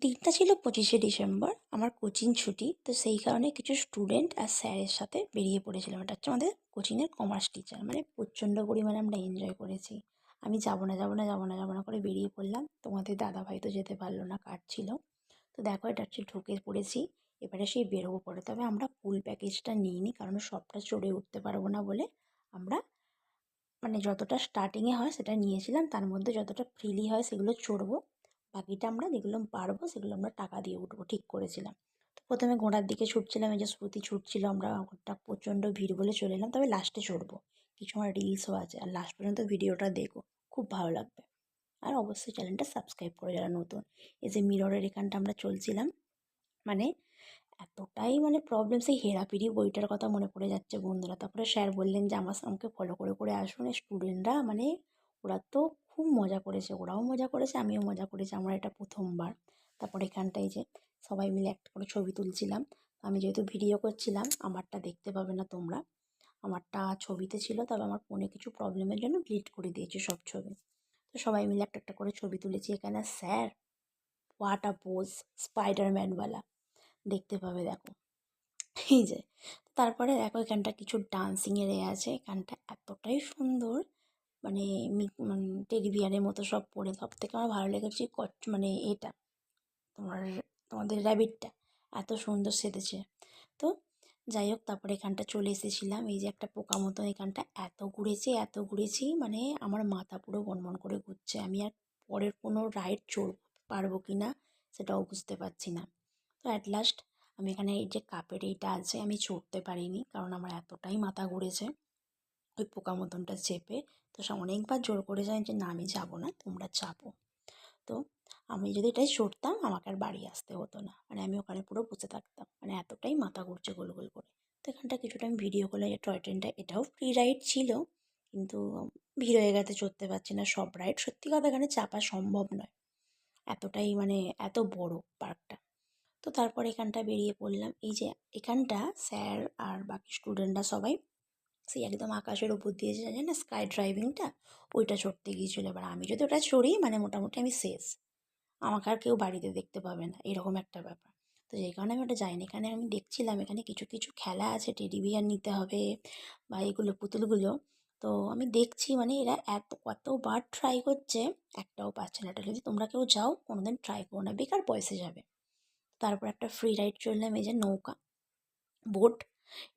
দিনটা ছিল 25শে ডিসেম্বর। আমার কোচিং ছুটি। তো সেই কারণে কিছু স্টুডেন্ট আর স্যারের সাথে বেরিয়ে পড়েছিলাম। এটা হচ্ছে আমাদের কোচিংয়ের কমার্স টিচার। মানে প্রচণ্ড পরিমাণে আমরা এনজয় করেছি। আমি যাবো না, যাবো না, যাবো না, যাবো না করে বেরিয়ে পড়লাম। তোমাদের দাদাভাই তো যেতে পারল না, কাজ ছিল। তো দেখো এটা হচ্ছে ঢুকে পড়েছি। এবারে সেই বেরোবো পরে। তবে আমরা ফুল প্যাকেজটা নিইনি, কারণ সবটা চড়ে উঠতে পারবো না বলে আমরা মানে যতটা স্টার্টিংয়ে হয় সেটা নিয়েছিলাম, তার মধ্যে যতটা ফ্রিলি হয় সেগুলো চড়বো, বাকিটা আমরা যেগুলো পারবো সেগুলো আমরা টাকা দিয়ে উঠবো ঠিক করেছিলাম। তো প্রথমে ঘোড়ার দিকে ছুটছিলাম, এই যে শ্রুতি ছুটছিল, আমরা ওটা প্রচণ্ড ভিড় বলে চলে এলাম, তবে লাস্টে চড়বো। কিছু আমার রিলসও আছে, আর লাস্ট পর্যন্ত ভিডিওটা দেখো, খুব ভালো লাগবে। আর অবশ্যই চ্যানেলটা সাবস্ক্রাইব করে যারা নতুন। এই যে মিররের এখানটা আমরা চলছিলাম, মানে এতটাই মানে প্রবলেম, সেই হেরাফেরি বইটার কথা মনে পড়ে যাচ্ছে বন্ধুরা। তারপরে স্যার বললেন যে আমাকে ফলো করে করে আসুন। স্টুডেন্টরা মানে ওরা তো খুব মজা করেছে, ওরাও মজা করেছে, আমিও মজা করেছি, আমার এটা প্রথমবার। তারপর এখানটায় যে সবাই মিলে একটা করে ছবি তুলছিলাম। আমি যেহেতু ভিডিও করছিলাম, আমারটা দেখতে পাবে না তোমরা, আমারটা ছবিতে ছিল, তবে আমার ফোনে কিছু প্রবলেমের জন্য ডিলিট করে দিয়েছি সব ছবি। তো সবাই মিলে একটা একটা করে ছবি তুলেছি। এখানে স্যার হোয়াট আ পোজ, স্পাইডারম্যানওয়ালা, দেখতে পাবে দেখো। এই যে তারপরে দেখো এখানটা কিছু ডান্সিংয়ের আছে, এখানটা এতটাই সুন্দর, মানে টেডি বিয়ারের মতো সব পরে। সব থেকে আমার ভালো লেগেছে মানে এটা তোমার তোমাদের র্যাবিটটা এত সুন্দর সেজেছে। তো যাই হোক, তারপরে এখানটা চলে এসেছিলাম। এই যে একটা পোকা মতো, এখানটা এত ঘুরেছি মানে আমার মাথা পুরো বনবন করে ঘুরছে। আমি আর পরের কোনো রাইড চড়তে পারবো কি না সেটাও বুঝতে পারছি না। তো অ্যাট লাস্ট আমি এখানে এই যে কাপের এইটা আছে, আমি চড়তে পারিনি, কারণ আমার এতটাই মাথা ঘুরেছে ওই পোকা মতনটা চেপে। তো সে অনেকবার জোর করে যায় যে না আমি যাবো না, তোমরা চাপো। তো আমি যদি এটাই চড়তাম আমাকে আর বাড়ি আসতে হতো না, মানে আমি ওখানে পুরো বসে থাকতাম, মানে এতটাই মাথা ঘুরছে গোল গোল করে। তো এখানটা কিছুটা আমি ভিডিও করলে, যে টয় ট্রেনটা এটাও ফ্রি রাইড ছিল, কিন্তু ভিড় হয়ে গেছে চড়তে পারছি না সব রাইড। সত্যি কথা এখানে চাপা সম্ভব নয়, এতটাই মানে এত বড় পার্কটা। তো তারপর এখানটা বেরিয়ে পড়লাম। এই যে এখানটা স্যার আর বাকি স্টুডেন্টরা সবাই সেই একদম আকাশের উপর দিয়ে যায় না স্কাই ড্রাইভিংটা, ওইটা চড়তে গিয়েছিলো। এবার আমি যদি ওটা চড়ি মানে মোটামুটি আমি শেষ, আমাকে আর কেউ বাড়িতে দেখতে পাবে না, এরকম একটা ব্যাপার। তো যেই কারণে আমি ওটা যাইনি। এখানে আমি দেখছিলাম এখানে কিছু কিছু খেলা আছে, টেডি বিয়ার নিতে হবে বা এগুলো পুতুলগুলো। তো আমি দেখছি মানে এরা কতবার ট্রাই করছে, একটাও পাচ্ছে না। এটা যদি তোমরা কেউ যাও কোনোদিন ট্রাই করো না, বেকার পয়সা যাবে। তারপর একটা ফ্রি রাইড চললাম, এই যে নৌকা বোট,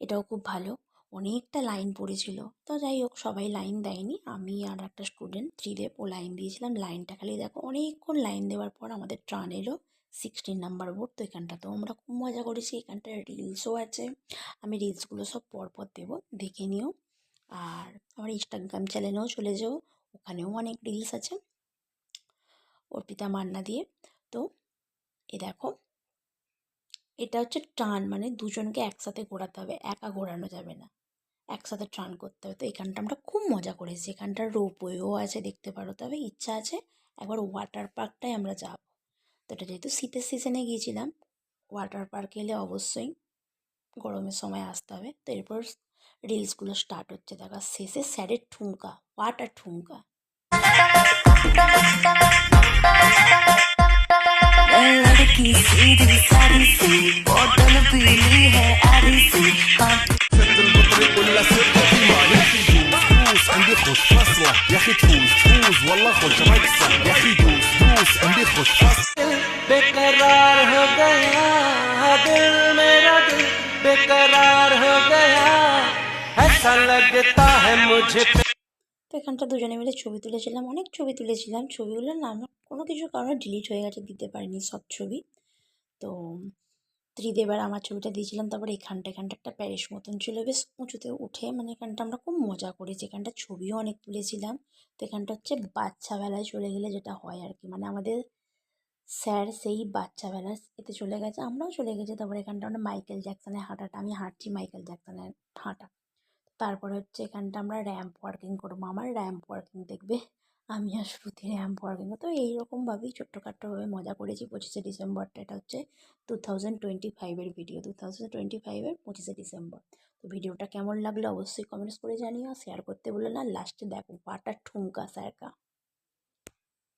এটাও খুব ভালো। অনেকটা লাইন পড়েছিল, তো যাই হোক সবাই লাইন দেয়নি, আমি আর একটা স্টুডেন্ট ত্রিদেব ও লাইন দিয়েছিলাম। লাইনটা খালি দেখো, অনেকক্ষণ লাইন দেওয়ার পর আমাদের ট্রান এলো 16 নাম্বার বোট। তো এখানটাতেও আমরা খুব মজা করেছি। এখানটায় রিলসও আছে, আমি রিলসগুলো সব পরপর দেবো, দেখে নিও। আর আমার ইনস্টাগ্রাম চ্যানেলেও চলে যাও, ওখানেও অনেক রিলস আছে অর্পিতা মান্না দিয়ে। তো এ দেখো, এটা হচ্ছে টান, মানে দুজনকে একসাথে ঘোরাতে হবে, একা ঘোরানো যাবে না, একসাথে টান করতে হবে। তো এখানটা আমরা খুব মজা করেছি। এখানটার রোপওয়েও আছে, দেখতে পারো। তবে ইচ্ছা আছে একবার ওয়াটার পার্কটাই আমরা যাব। তো এটা যেহেতু শীতের সিজনে গিয়েছিলাম, ওয়াটার পার্কে এলে অবশ্যই গরমের সময় আসতে হবে। তো এরপর রিলসগুলো স্টার্ট হচ্ছে দেখা, শেষে স্যারের ঠুমকা, ওয়াটার ঠুমকা। लड़की सीधी सारी सी बोतल पीली है आरी सी شد البطريق ولا سبت ما يا اخي دوس دوس عندي خش فصله يا اخي تفوز تفوز والله خش رقصه يا اخي دوس دوس عندي خش فصله बेकरार हो गया दिल मेरा दिल बेकरार हो गया ऐसा लगता है मुझे। তো এখানটা দুজনে মিলে ছবি তুলেছিলাম, অনেক ছবি তুলেছিলাম। ছবিগুলো না আমার কোনো কিছু কারণে ডিলিট হয়ে গেছে, দিতে পারিনি সব ছবি। তো ত্রিদেব আর আমার ছবিটা দিয়েছিলাম। তারপরে এখানটা একটা প্যারিস মতন ছিল, বেশ উঁচুতে উঠে, মানে এখানটা আমরা খুব মজা করেছি। এখানটা ছবিও অনেক তুলেছিলাম। তো এখানটা হচ্ছে বাচ্চাবেলায় চলে গেলে যেটা হয় আর কি, মানে আমাদের স্যার সেই বাচ্চাবেলার এতে চলে গেছে, আমরাও চলে গেছি। তারপরে এখানটা আমরা মাইকেল জ্যাকসনের হাঁটাটা, আমি হাঁটছি মাইকেল জ্যাকসনের হাঁটা। তারপরে হচ্ছে এখানটা আমরা র্যাম্প ওয়ার্কিং করবো, আমার র্যাম্প ওয়ার্কিং দেখবে, আমি আর শ্রুতি র্যাম্প ওয়ার্কিং। তো এইরকমভাবেই ছোট্টখাট্টোভাবে মজা করেছি 25শে ডিসেম্বরটা। এটা হচ্ছে 2025-এর ভিডিও, 2025-এর 25শে ডিসেম্বর। তো ভিডিওটা কেমন লাগলো অবশ্যই কমেন্টস করে জানিও, শেয়ার করতে বলো না। লাস্টে দেখো পাটা ঠুমকা স্যারকা।